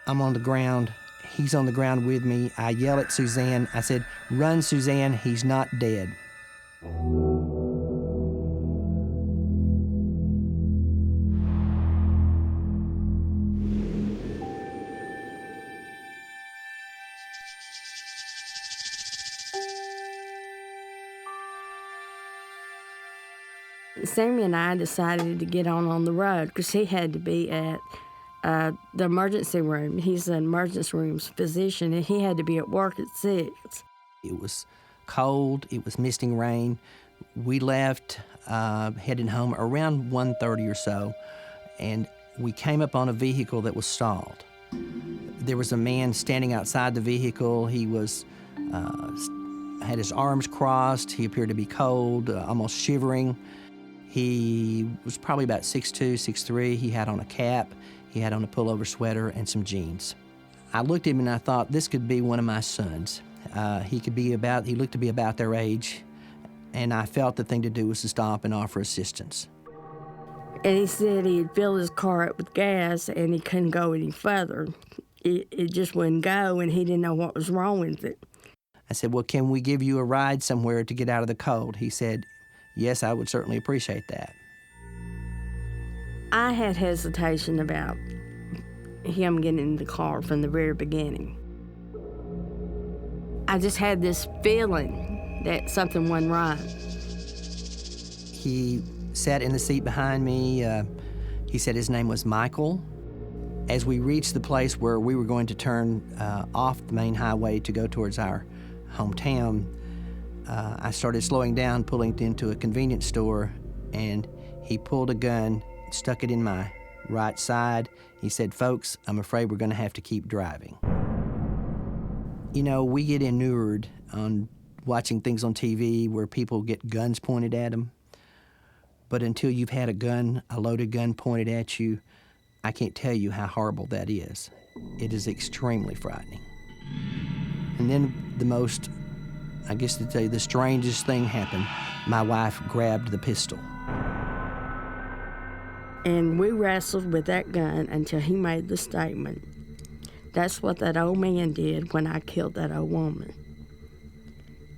I'm on the ground. He's on the ground with me. I yell at Suzanne. I said, "Run, Suzanne, he's not dead." Sammy and I decided to get on the road because he had to be at the emergency room. He's an emergency room's physician, and he had to be at work at 6. It was cold. It was misting rain. We left, heading home around 1:30 or so, and we came up on a vehicle that was stalled. There was a man standing outside the vehicle. He was had his arms crossed. He appeared to be cold, almost shivering. He was probably about 6'2", 6'3". He had on a cap. He had on a pullover sweater and some jeans. I looked at him and I thought, this could be one of my sons. He looked to be about their age, and I felt the thing to do was to stop and offer assistance. And he said he'd filled his car up with gas and he couldn't go any further. It just wouldn't go, and he didn't know what was wrong with it. I said, "Well, can we give you a ride somewhere to get out of the cold?" He said, "Yes, I would certainly appreciate that." I had hesitation about him getting in the car from the very beginning. I just had this feeling that something wasn't right. He sat in the seat behind me. He said his name was Michael. As we reached the place where we were going to turn off the main highway to go towards our hometown, I started slowing down, pulling into a convenience store, and he pulled a gun, stuck it in my right side. He said, "Folks, I'm afraid we're going to have to keep driving." You know, we get inured on watching things on TV where people get guns pointed at them. But until you've had a loaded gun pointed at you, I can't tell you how horrible that is. It is extremely frightening. And then the strangest thing happened. My wife grabbed the pistol. And we wrestled with that gun until he made the statement. That's what that old man did when I killed that old woman.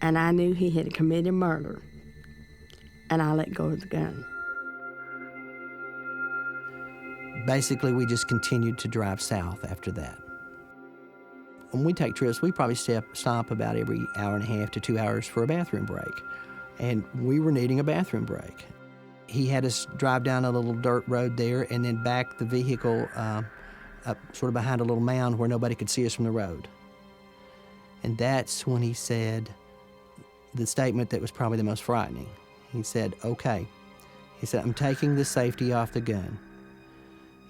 And I knew he had committed murder. And I let go of the gun. Basically, we just continued to drive south after that. When we take trips, we probably stop about every hour and a half to 2 hours for a bathroom break. And we were needing a bathroom break. He had us drive down a little dirt road there and then back the vehicle up sort of behind a little mound where nobody could see us from the road. And that's when he said the statement that was probably the most frightening. He said, "Okay." He said, "I'm taking the safety off the gun."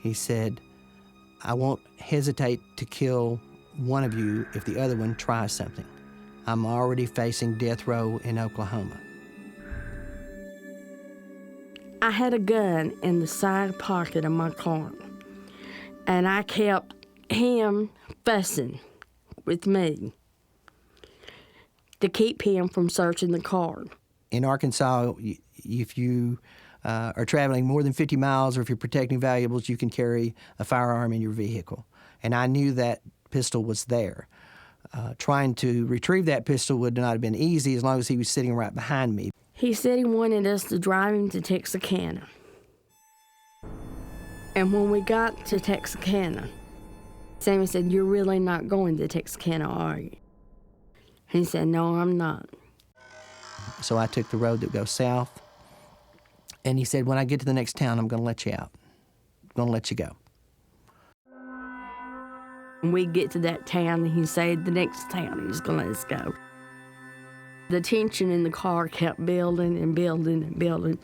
He said, "I won't hesitate to kill one of you if the other one tries something. I'm already facing death row in Oklahoma." I had a gun in the side pocket of my car, and I kept him fussing with me to keep him from searching the car. In Arkansas, if you are traveling more than 50 miles or if you're protecting valuables, you can carry a firearm in your vehicle. And I knew that pistol was there. Trying to retrieve that pistol would not have been easy as long as he was sitting right behind me. He said he wanted us to drive him to Texarkana. And when we got to Texarkana, Sammy said, "You're really not going to Texarkana, are you?" He said, "No, I'm not." So I took the road that goes south. And he said, "When I get to the next town, I'm going to let you out. I'm going to let you go." When we get to that town, he said the next town he was going to let us go. The tension in the car kept building and building and building,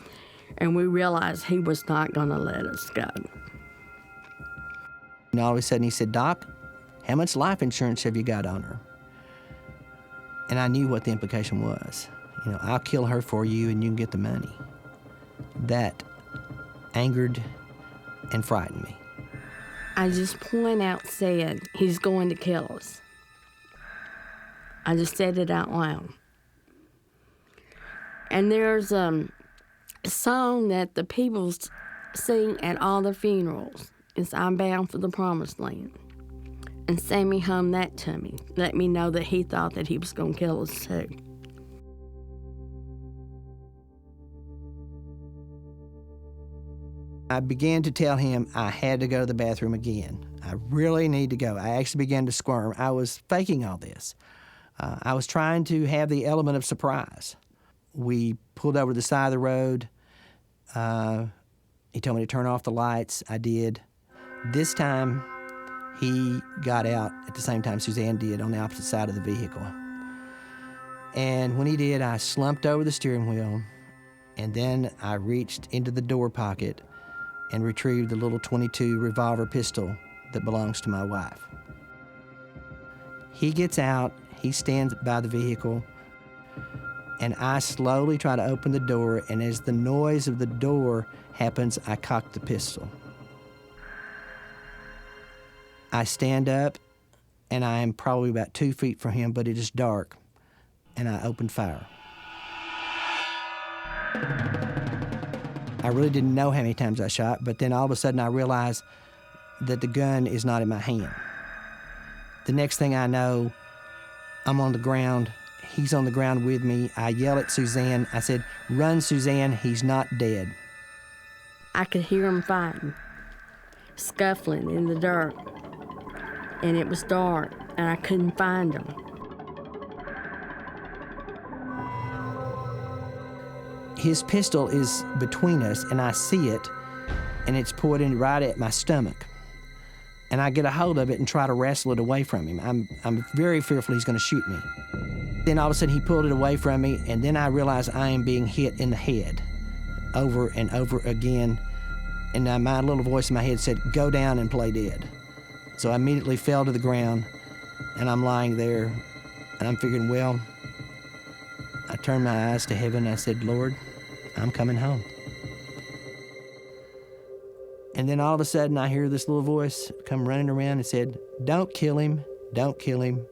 and we realized he was not going to let us go. And all of a sudden he said, "Doc, how much life insurance have you got on her?" And I knew what the implication was. I'll kill her for you and you can get the money. That angered and frightened me. I just point out said, "He's going to kill us." I just said it out loud. And there's a song that the people sing at all the funerals. It's "I'm Bound for the Promised Land." And Sammy hummed that to me, let me know that he thought that he was going to kill us too. I began to tell him I had to go to the bathroom again. I really need to go. I actually began to squirm. I was faking all this. I was trying to have the element of surprise. We pulled over to the side of the road. He told me to turn off the lights. I did. This time, he got out at the same time Suzanne did on the opposite side of the vehicle. And when he did, I slumped over the steering wheel, and then I reached into the door pocket and retrieved the little .22 revolver pistol that belongs to my wife. He gets out, he stands by the vehicle, and I slowly try to open the door, and as the noise of the door happens, I cock the pistol. I stand up, and I am probably about 2 feet from him, but it is dark, and I open fire. I really didn't know how many times I shot, but then all of a sudden I realized that the gun is not in my hand. The next thing I know, I'm on the ground. He's on the ground with me. I yell at Suzanne. I said, "Run, Suzanne, he's not dead." I could hear him fighting, scuffling in the dirt, and it was dark, and I couldn't find him. His pistol is between us, and I see it, and it's pointed right at my stomach. And I get a hold of it and try to wrestle it away from him. I'm very fearful he's going to shoot me. Then all of a sudden he pulled it away from me, and then I realize I am being hit in the head over and over again. And my little voice in my head said, "Go down and play dead." So I immediately fell to the ground, and I'm lying there, and I'm figuring, well, I turned my eyes to heaven and I said, "Lord, I'm coming home." And then all of a sudden I hear this little voice come running around and said, "Don't kill him, don't kill him."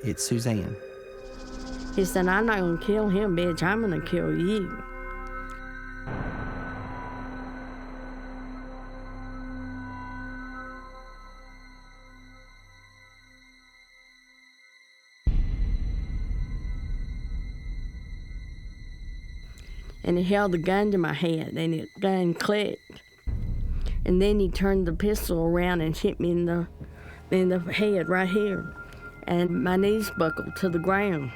It's Suzanne. He said, "I'm not going to kill him, bitch. I'm going to kill you." And he held the gun to my head, and the gun clicked. And then he turned the pistol around and hit me in the head right here. And my knees buckled to the ground.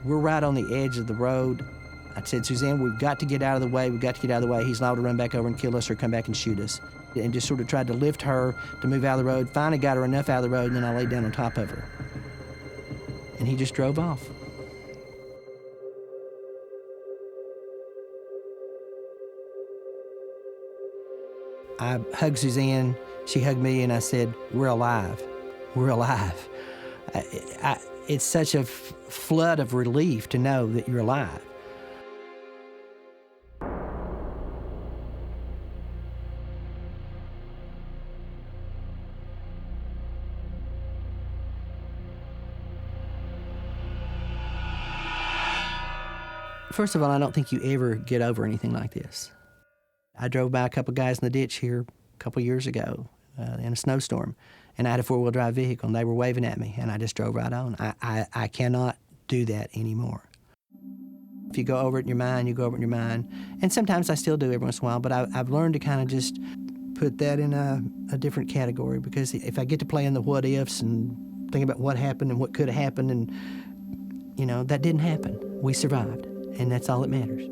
We're right on the edge of the road. I said, "Suzanne, we've got to get out of the way. We've got to get out of the way. He's liable to run back over and kill us or come back and shoot us." And just sort of tried to lift her to move out of the road. Finally got her enough out of the road, and then I laid down on top of her. And he just drove off. I hugged Suzanne, she hugged me, and I said, "We're alive. We're alive." It's such a flood of relief to know that you're alive. First of all, I don't think you ever get over anything like this. I drove by a couple guys in the ditch here a couple years ago in a snowstorm, and I had a four-wheel drive vehicle, and they were waving at me, and I just drove right on. I cannot do that anymore. If you go over it in your mind, you go over it in your mind, and sometimes I still do every once in a while, but I've learned to kind of just put that in a different category, because if I get to play in the what-ifs and think about what happened and what could have happened, and, you know, that didn't happen. We survived, and that's all that matters.